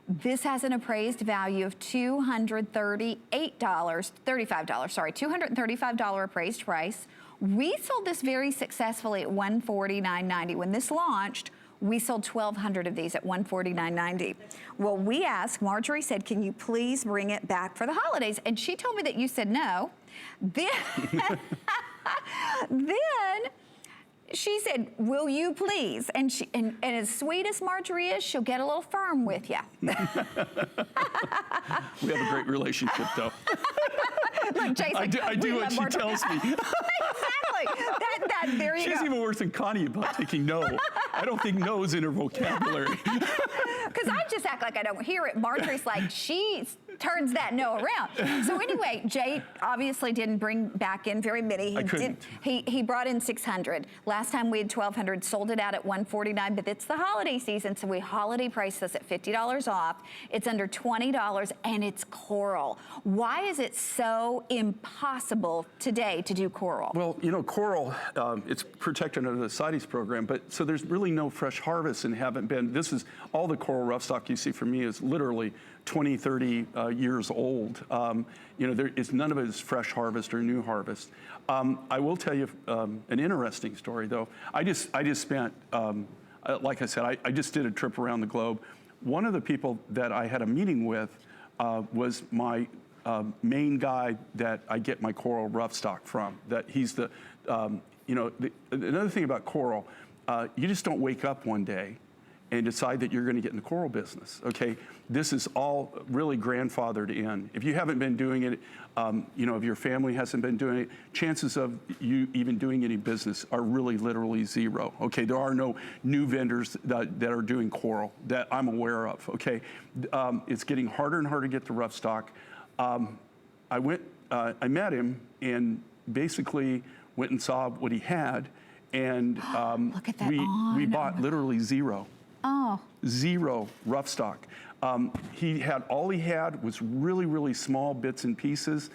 This has an appraised value of $235 appraised price. We sold this very successfully at $149.90. When this launched, we sold 1,200 of these at $149.90. Well, we asked, Marjorie said, can you please bring it back for the holidays? And she told me that you said no. Then, then she said, will you please? And as sweet as Marjorie is, she'll get a little firm with you. We have a great relationship, though. Look, Jason, I do what she tells me. Exactly. There you go. She's even worse than Connie about taking no. I don't think no is in her vocabulary. Because I just act like I don't hear it. Marjorie's like, she turns that no around. So anyway, Jay obviously didn't bring back in very many. I couldn't. He brought in 600. Last time we had 1,200, sold it out at $149, but it's the holiday season, so we holiday priced this at $50 off. It's under $20, and it's coral. Why is it so impossible today to do coral? Well, you know, coral, it's protected under the CITES program, but so there's really no fresh harvest and haven't been. This is all the coral rough stock you see from me is literally 20, 30 years old. You know, none of it is fresh harvest or new harvest. I will tell you an interesting story, though. I just spent, like I said, I just did a trip around the globe. One of the people that I had a meeting with was my main guy that I get my coral rough stock from. That he's the, you know, another thing about coral, you just don't wake up one day and decide that you're going to get in the coral business, okay? This is all really grandfathered in. If you haven't been doing it, you know, if your family hasn't been doing it, chances of you even doing any business are really literally zero, okay? There are no new vendors that are doing coral that I'm aware of, okay? It's getting harder and harder to get the rough stock. I met him and basically went and saw what he had, and Look at that we bought literally zero. Oh. Zero rough stock. All he had was really, really small bits and pieces.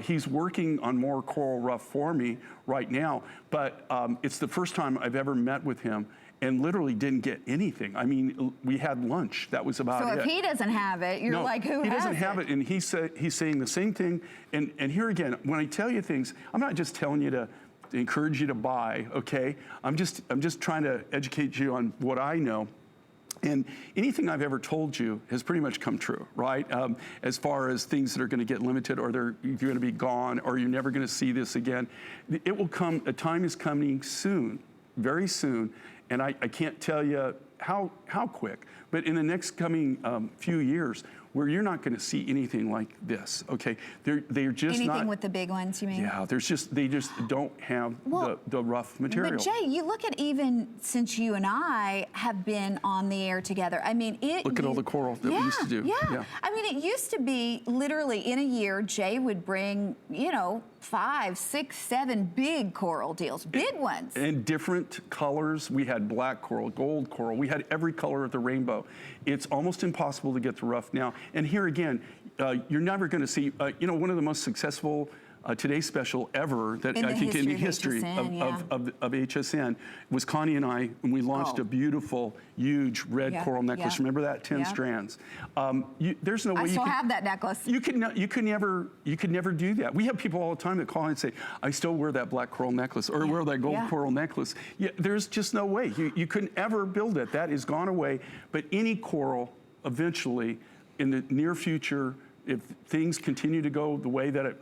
He's working on more coral rough for me right now, but it's the first time I've ever met with him and literally didn't get anything. I mean, we had lunch. That was about it. So if he doesn't have it, you're like, who has it? He doesn't have it, and he's saying the same thing. And here again, when I tell you things, I'm not just telling you to encourage you to buy, okay? I'm just trying to educate you on what I know. And anything I've ever told you has pretty much come true, right? As far as things that are going to get limited, or they're going to be gone, or you're never going to see this again. It will come, a time is coming soon, very soon, and I can't tell you how quick, but in the next coming few years, where you're not going to see anything like this, okay? They're just anything with the big ones, you mean? Yeah, they just don't have the rough material. But Jay, you look at even since you and I have been on the air together. I mean, look at all the coral that we used to do. Yeah. I mean, it used to be literally in a year, Jay would bring, you know, 5, 6, 7 big coral deals, big ones. And different colors. We had black coral, gold coral. We had every color of the rainbow. It's almost impossible to get the rough now. And here again, you're never going to see, you know, one of the most successful Today's Special ever that I think in the history of HSN was Connie and I, and we launched a beautiful, huge red coral necklace. Remember that? 10 strands. There's no way I still have that necklace. You could never do that. We have people all the time that call and say, I still wear that black coral necklace or wear that gold coral necklace. Yeah, there's just no way. You couldn't ever build it. That is gone away. But any coral eventually in the near future, if things continue to go the way that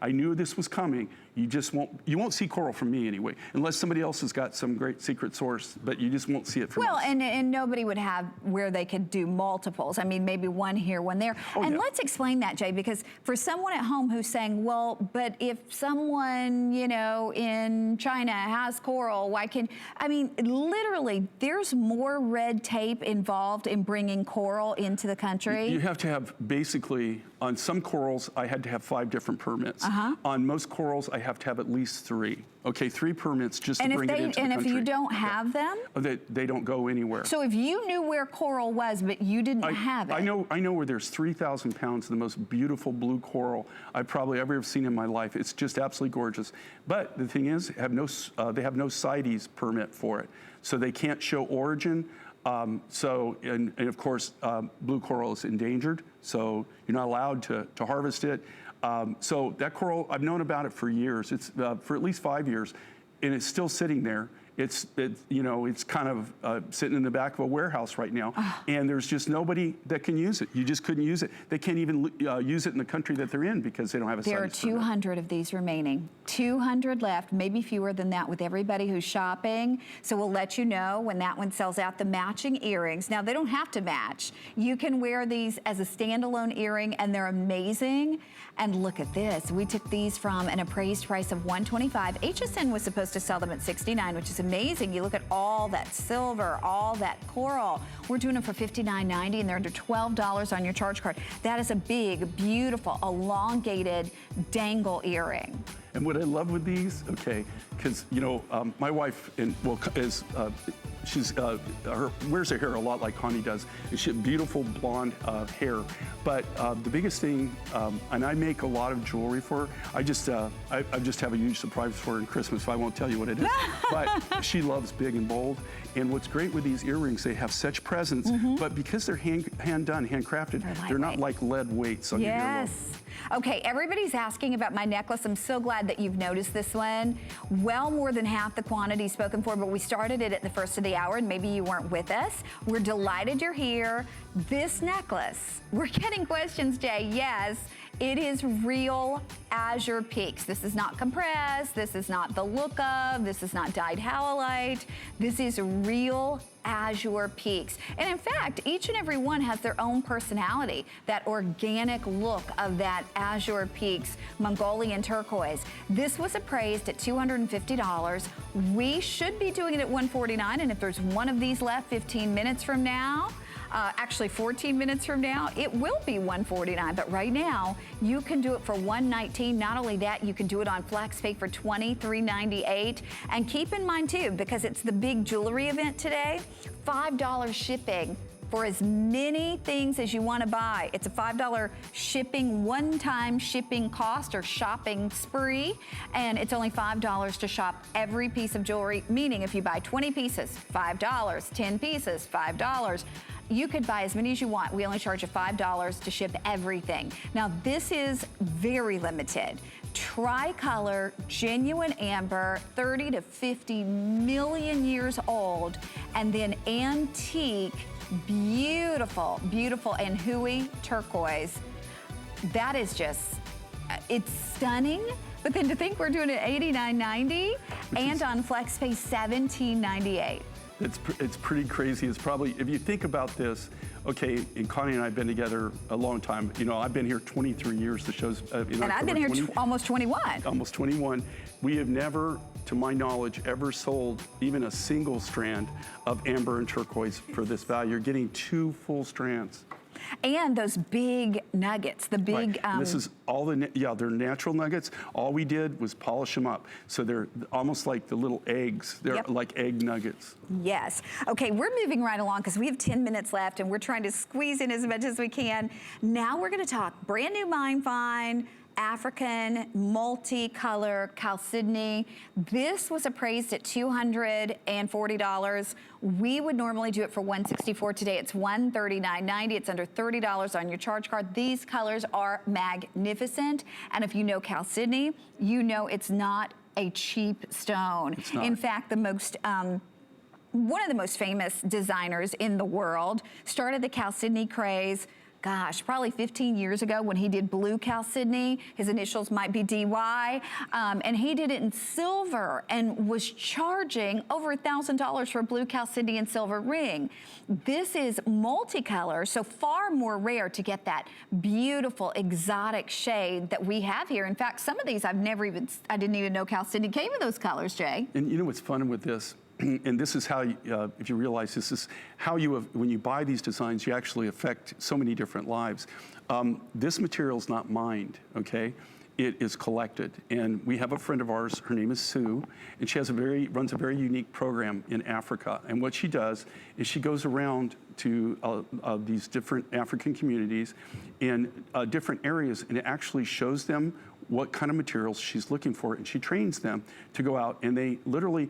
I knew this was coming, you won't see coral from me anyway, unless somebody else has got some great secret source, but you just won't see it from us. Well, and nobody would have where they could do multiples. I mean, maybe one here, one there. Let's explain that, Jay, because for someone at home who's saying, well, but if someone, you know, in China has coral, why can, I mean, literally, there's more red tape involved in bringing coral into the country. You have to have, basically, on some corals, I had to have 5 different permits. On most corals, I have to have at least 3. Okay, 3 permits just to And bring it into the and country. if you don't have them? They don't go anywhere. So if you knew where coral was, but you didn't have it. I know where there's 3,000 pounds of the most beautiful blue coral I've probably ever seen in my life. It's just absolutely gorgeous. But the thing is, they have no CITES permit for it. So they can't show origin. And of course, blue coral is endangered. So you're not allowed to harvest it. So that coral, I've known about it for years. It's for at least 5 years, and it's still sitting there. It's kind of sitting in the back of a warehouse right now, and there's just nobody that can use it. You just couldn't use it. They can't even use it in the country that they're in because they don't have a There are CITES permit. 200 of these remaining. 200 left, maybe fewer than that with everybody who's shopping. So we'll let you know when that one sells out. The matching earrings. Now, they don't have to match. You can wear these as a standalone earring, and they're amazing. And look at this. We took these from an appraised price of $125. HSN was supposed to sell them at $69, which is amazing. You look at all that silver, all that coral. We're doing them for $59.90, and they're under $12 on your charge card. That is a big, beautiful, elongated dangle earring. And what I love with these, okay, because my wife wears her hair a lot like Connie does. And she has beautiful blonde hair. But the biggest thing, and I make a lot of jewelry for her. I just have a huge surprise for her in Christmas, so I won't tell you what it is. But she loves big and bold. And what's great with these earrings, they have such presence, but because they're hand done, handcrafted, they're not like lead weights on your earlobe. Okay, everybody's asking about my necklace. I'm so glad that you've noticed this one. Well more than half the quantity spoken for, but we started it at the first of the hour, and maybe you weren't with us. We're delighted you're here. This necklace, we're getting questions, Jay. Yes, it is real azure peaks. This is not compressed. This is not the look of. This is not dyed howlite. This is real azure peaks. And in fact, each and every one has their own personality, that organic look of that azure peaks Mongolian turquoise. This was appraised at $250. We should be doing it at $149, and if there's one of these left 15 minutes from now, actually 14 minutes from now, it will be $149, but right now you can do it for $119. Not only that, you can do it on FlexPay for $23.98. And keep in mind too, because it's the big jewelry event today, $5 shipping for as many things as you want to buy. It's a $5 shipping, one-time shipping cost or shopping spree, and it's only $5 to shop every piece of jewelry, meaning if you buy 20 pieces, $5, 10 pieces, $5. You could buy as many as you want. We only charge you $5 to ship everything. Now, this is very limited. Tricolor, genuine amber, 30 to 50 million years old, and then antique, beautiful, beautiful, and Hui turquoise. That is just, it's stunning. But then to think we're doing it $89.90 and on FlexPay $17.98. It's pretty crazy. It's probably, if you think about this, okay, and Connie and I have been together a long time. I've been here 23 years. The show's and I've been here almost 21. Almost 21. We have never, to my knowledge, ever sold even a single strand of amber and turquoise for this value. You're getting 2 full strands. And those big nuggets, the big... Right. This is all they're natural nuggets. All we did was polish them up. So they're almost like the little eggs. They're like egg nuggets. Yes. Okay, we're moving right along because we have 10 minutes left and we're trying to squeeze in as much as we can. Now we're going to talk brand new Mine Find, African multicolor chalcedony. This was appraised at $240. We would normally do it for $164. Today it's $139.90. It's under $30 on your charge card. These colors are magnificent. And if you know chalcedony, you know it's not a cheap stone. It's not. In fact, the most one of the most famous designers in the world started the chalcedony craze, gosh, probably 15 years ago when he did blue chalcedony. His initials might be DY. And he did it in silver and was charging over $1,000 for a blue chalcedony and silver ring. This is multicolor, so far more rare to get that beautiful exotic shade that we have here. In fact, some of these I didn't even know chalcedony came in those colors, Jay. And you know what's fun with this? And this is how, if you realize this is how when you buy these designs, you actually affect so many different lives. This material is not mined, okay? it is collected. And we have a friend of ours, her name is Sue, and she has runs a very unique program in Africa. And what she does is she goes around to these different African communities in different areas, and it actually shows them what kind of materials she's looking for, and she trains them to go out, and they literally,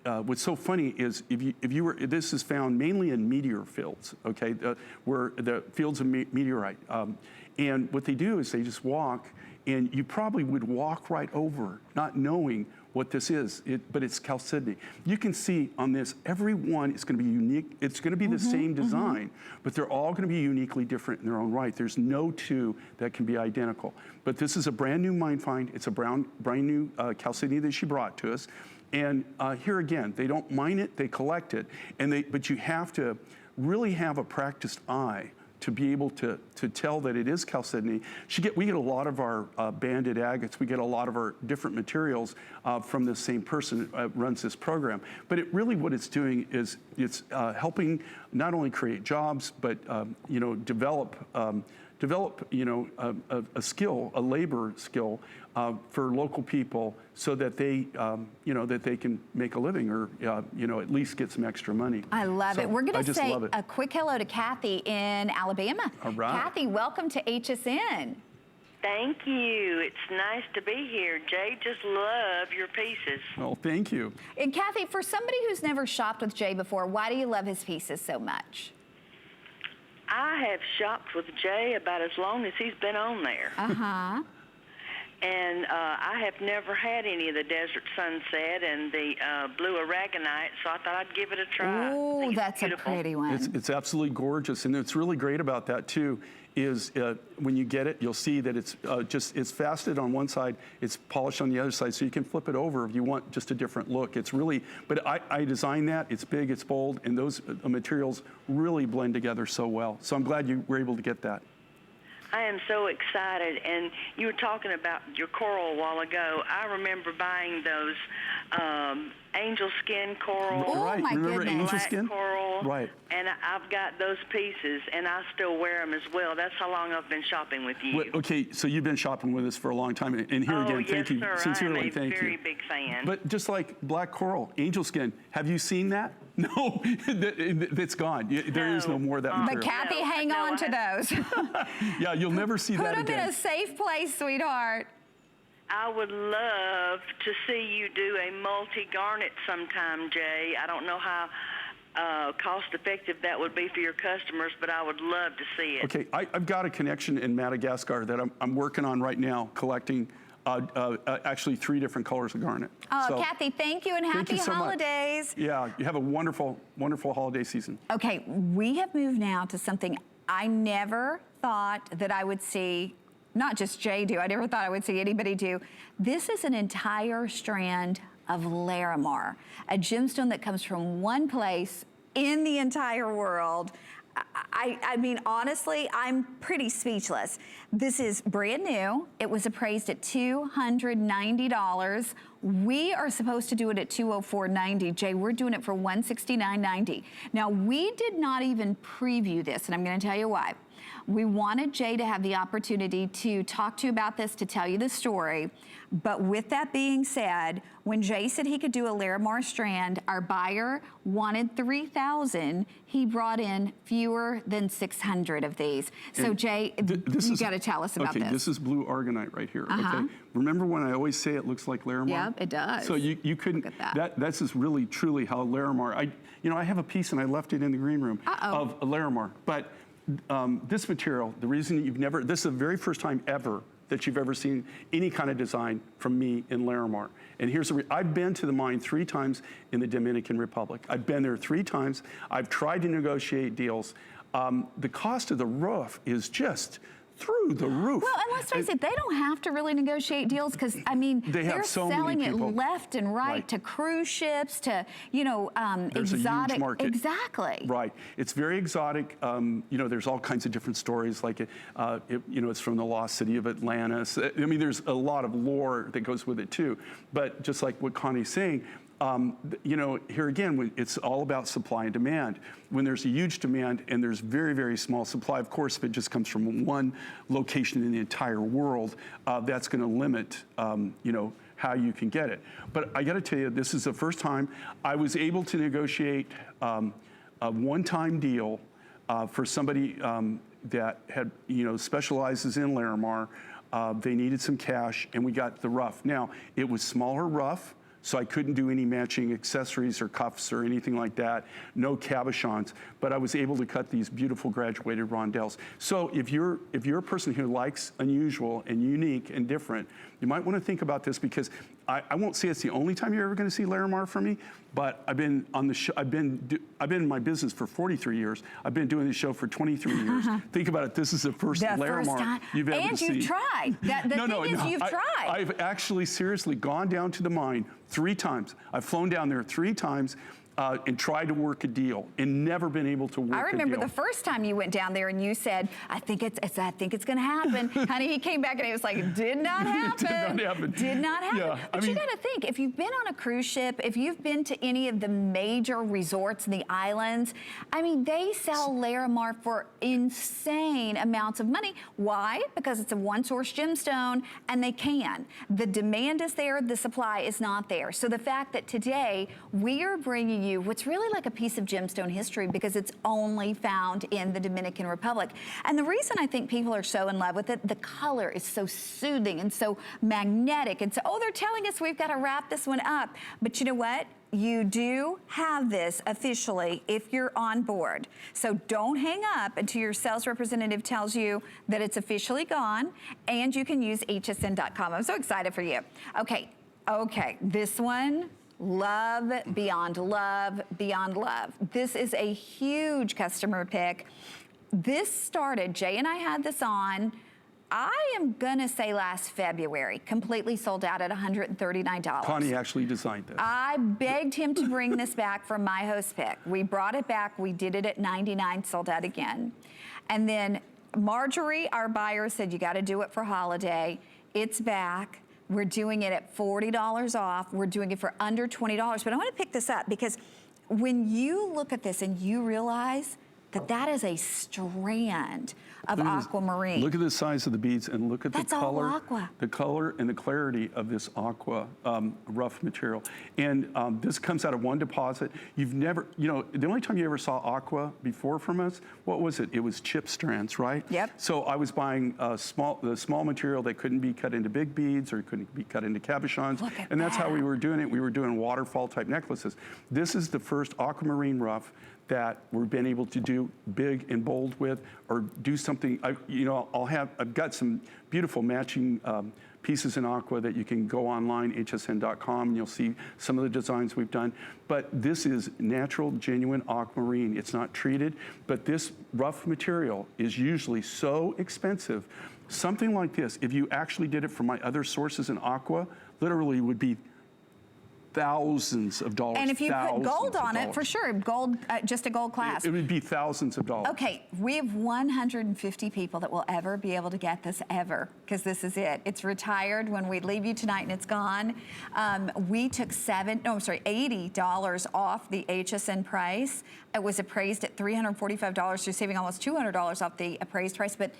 what's so funny is if you were, this is found mainly in meteor fields, okay, where the fields of meteorite. And what they do is they just walk, and you probably would walk right over, not knowing what this is, but it's chalcedony. You can see on this, every one is going to be unique. It's going to be the same design, but they're all going to be uniquely different in their own right. There's no two that can be identical. But this is a brand new mine find. It's a brand new chalcedony that she brought to us. And here again, they don't mine it, they collect it. But you have to really have a practiced eye to be able to tell that it is chalcedony. We get a lot of our banded agates, we get a lot of our different materials from the same person that runs this program. But what it's doing is it's helping not only create jobs, but develop a skill, a labor skill for local people, so that they that they can make a living, or at least get some extra money. I love it. We're going to say love it. A quick hello to Kathy in Alabama. All right. Kathy, welcome to HSN. Thank you. It's nice to be here. Jay, just love your pieces. Well, thank you. And Kathy, for somebody who's never shopped with Jay before, why do you love his pieces so much? I have shopped with Jay about as long as he's been on there. Uh-huh. And I have never had any of the Desert Sunset and the Blue Aragonite, so I thought I'd give it a try. Oh, that's a pretty one. It's absolutely gorgeous, and what's really great about that too is when you get it, you'll see that it's faceted on one side, it's polished on the other side, so you can flip it over if you want just a different look. It's really, but I designed that. It's big, it's bold, and those materials really blend together so well. So I'm glad you were able to get that. I am so excited, and you were talking about your coral a while ago. I remember buying those angel skin coral. Oh, right. my Remember goodness. angel Black skin? coral. Right. And I've got those pieces, and I still wear them as well. That's how long I've been shopping with you. Okay, so you've been shopping with us for a long time, and here again, yes, thank you. sir. Sincerely, I am thank you. a very big fan. But just like black coral, angel skin, have you seen that? No, that's gone. There is no more of that material. But Kathy, hang No, on to those. Yeah, you'll never see that Put them again. in a safe place, sweetheart. I would love to see you do a multi-garnet sometime, Jay. I don't know how cost-effective that would be for your customers, but I would love to see it. Okay, I've got a connection in Madagascar that I'm working on right now, collecting actually 3 different colors of garnet. Oh, So, Kathy, thank you, and thank happy you so much. holidays. Yeah, you have a wonderful, wonderful holiday season. Okay, we have moved now to something I never thought that I would see, not just Jay do, I never thought I would see anybody do. This is an entire strand of Larimar, a gemstone that comes from one place in the entire world. I mean, honestly, I'm pretty speechless. This is brand new. It was appraised at $290. We are supposed to do it at $204.90. Jay, we're doing it for $169.90. Now, we did not even preview this, and I'm going to tell you why. We wanted Jay to have the opportunity to talk to you about this, to tell you the story. But with that being said, when Jay said he could do a Larimar strand, our buyer wanted 3,000. He brought in fewer than 600 of these. So And Jay, you got to tell us about okay, this is blue argonite right here. Okay, remember when I always say it looks like Larimar? Yep, it does. So you couldn't. Look at that. That's just really truly how Larimar. I have a piece and I left it in the green room of Larimar, but. This material, the reason this is the very first time ever that you've ever seen any kind of design from me in Larimar. And here's I've been to the mine 3 times in the Dominican Republic. I've been there 3 times. I've tried to negotiate deals. The cost of the roof is just through the roof. Well, and let's face it, they don't have to really negotiate deals because, I mean, they're so many selling it people. left and right to cruise ships, to, There's exotic. a huge market. Exactly. Right. It's very exotic. There's all kinds of different stories, like, it's from the lost city of Atlantis. I mean, there's a lot of lore that goes with it, too. But just like what Connie's saying, You know, here again, it's all about supply and demand. When there's a huge demand and there's very, very small supply, of course, if it just comes from one location in the entire world, that's going to limit, you know, how you can get it. But I got to tell you, this is the first time I was able to negotiate a one-time deal for somebody that had, you know, specializes in Larimar. They needed some cash, and we got the rough. Now, it was smaller rough, so I couldn't do any matching accessories or cuffs or anything like that, no cabochons, but I was able to cut these beautiful graduated rondelles. So if you're a person who likes unusual and unique and different, you might want to think about this, because I won't say it's the only time you're ever going to see Larimar from me, but I've been on the show, I've been in my business for 43 years. I've been doing the show for 23 years. Think about it, this is the first Larimar you've ever seen. And you've tried. You've tried. I've actually seriously gone down to the mine 3 times. I've flown down there 3 times and tried to work a deal and never been able to work a deal. I remember the first time you went down there and you said, I think it's going to happen. Honey, he came back and he was like, did not happen. Did not happen. Did not happen. Yeah, but you got to think, if you've been on a cruise ship, if you've been to any of the major resorts in the islands, I mean, they sell Larimar for insane amounts of money. Why? Because it's a one-source gemstone, and they can. The demand is there, the supply is not there. So the fact that today we are bringing you what's really like a piece of gemstone history, because it's only found in the Dominican Republic. And the reason I think people are so in love with it, the color is so soothing and so magnetic. And so, oh, they're telling us we've got to wrap this one up. But you know what? You do have this officially if you're on board. So don't hang up until your sales representative tells you that it's officially gone, and you can use hsn.com. I'm so excited for you. Okay, this one, love, beyond love, beyond love. This is a huge customer pick. This started, Jay and I had this on, I am gonna say last February, completely sold out at $139. Connie actually designed this. I begged him to bring this back for my host pick. We brought it back, we did it at $99, sold out again. And then Marjorie, our buyer, said, you gotta do it for holiday. It's back. We're doing it at $40 off. We're doing it for under $20. But I want to pick this up, because when you look at this and you realize that that is a strand of aquamarine. Look at the size of the beads, and look at the color. All aqua. The color and the clarity of this aqua rough material. And this comes out of one deposit. You've never, you know, the only time you ever saw aqua before from us, what was it? It was chip strands, right? Yep. So I was buying the small material that couldn't be cut into big beads or couldn't be cut into cabochons. And that's how we were doing it. We were doing waterfall type necklaces. This is the first aquamarine rough that we've been able to do big and bold with, or do something. I've got some beautiful matching pieces in aqua that you can go online, hsn.com, and you'll see some of the designs we've done. But this is natural, genuine aquamarine. It's not treated, but this rough material is usually so expensive. Something like this, if you actually did it from my other sources in aqua, literally would be thousands of dollars. And if you put gold on it, for sure, gold, just a gold clasp. It would be thousands of dollars. Okay, we have 150 people that will ever be able to get this ever, because this is it. It's retired when we leave you tonight and it's gone. We took $80 off the HSN price. It was appraised at $345. You're saving almost $200 off the appraised price, but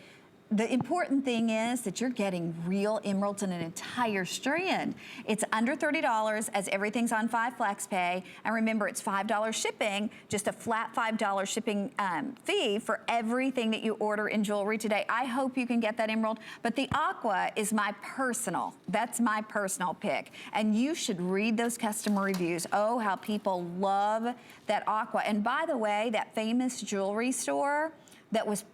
the important thing is that you're getting real emeralds in an entire strand. It's under $30 as everything's on 5 flex pay. And remember, it's $5 shipping, just a flat $5 shipping fee for everything that you order in jewelry today. I hope you can get that emerald. But the aqua is that's my personal pick. And you should read those customer reviews. Oh, how people love that aqua. And by the way, that famous jewelry store that was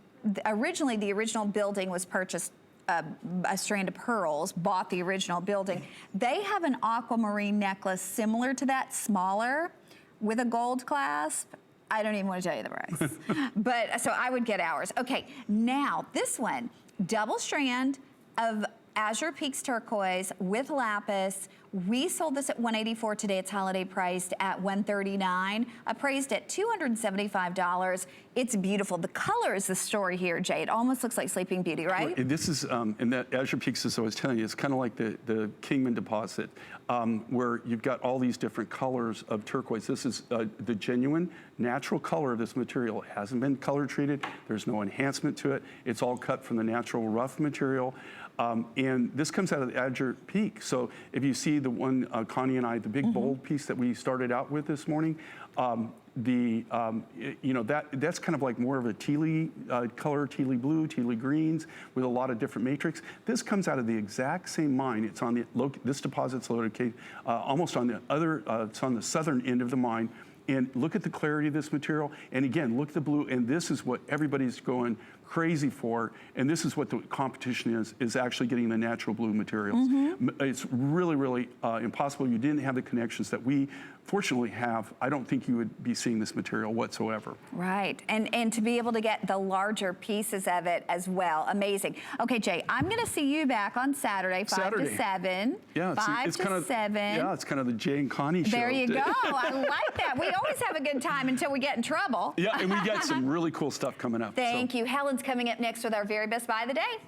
originally, the original building was purchased, a strand of pearls, bought the original building. They have an aquamarine necklace similar to that, smaller, with a gold clasp. I don't even want to tell you the price. But so I would get ours. Okay, now this one, double strand of Azure Peaks turquoise with lapis We sold this at $184. Today it's holiday priced at $139, appraised at $275. It's beautiful. The color is the story here, Jay. It almost looks like Sleeping Beauty, right? This is, and that Azure Peaks, as I was telling you, it's kind of like the Kingman deposit, where you've got all these different colors of turquoise. This is the genuine, natural color of this material. It hasn't been color treated. There's no enhancement to it. It's all cut from the natural rough material. And this comes out of the Azure Peak. So if you see the one, Connie and I, the big bold piece that we started out with this morning, you know, that's kind of like more of a tealy color, tealy blue, tealy greens with a lot of different matrix. This comes out of the exact same mine. It's on the, this deposit's located almost on the other, it's on the southern end of the mine. And look at the clarity of this material. And again, look at the blue. And this is what everybody's going crazy for. And this is what the competition is actually getting the natural blue materials. It's really, really impossible. You didn't have the connections that we fortunately have. I don't think you would be seeing this material whatsoever. Right, and to be able to get the larger pieces of it as well, amazing. Okay, Jay, I'm gonna see you back on Saturday, 5 to 7. Yeah, 5 it's to kind of, 7. Yeah, it's kind of the Jay and Connie show. There you go, I like that. We always have a good time until we get in trouble. Yeah, and we got some really cool stuff coming up. Thank you. Helen's coming up next with our very best buy of the day.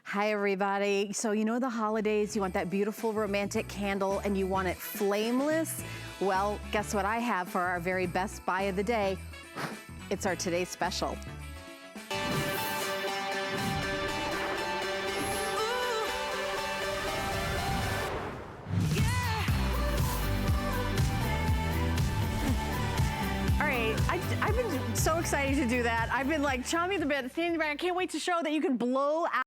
Hi, everybody. So you know the holidays, you want that beautiful romantic candle and you want it flameless? Well, guess what I have for our very best buy of the day? It's our today's special. All right, I've been so excited to do that. I've been like chomping at the bit, standing back. I can't wait to show that you can blow out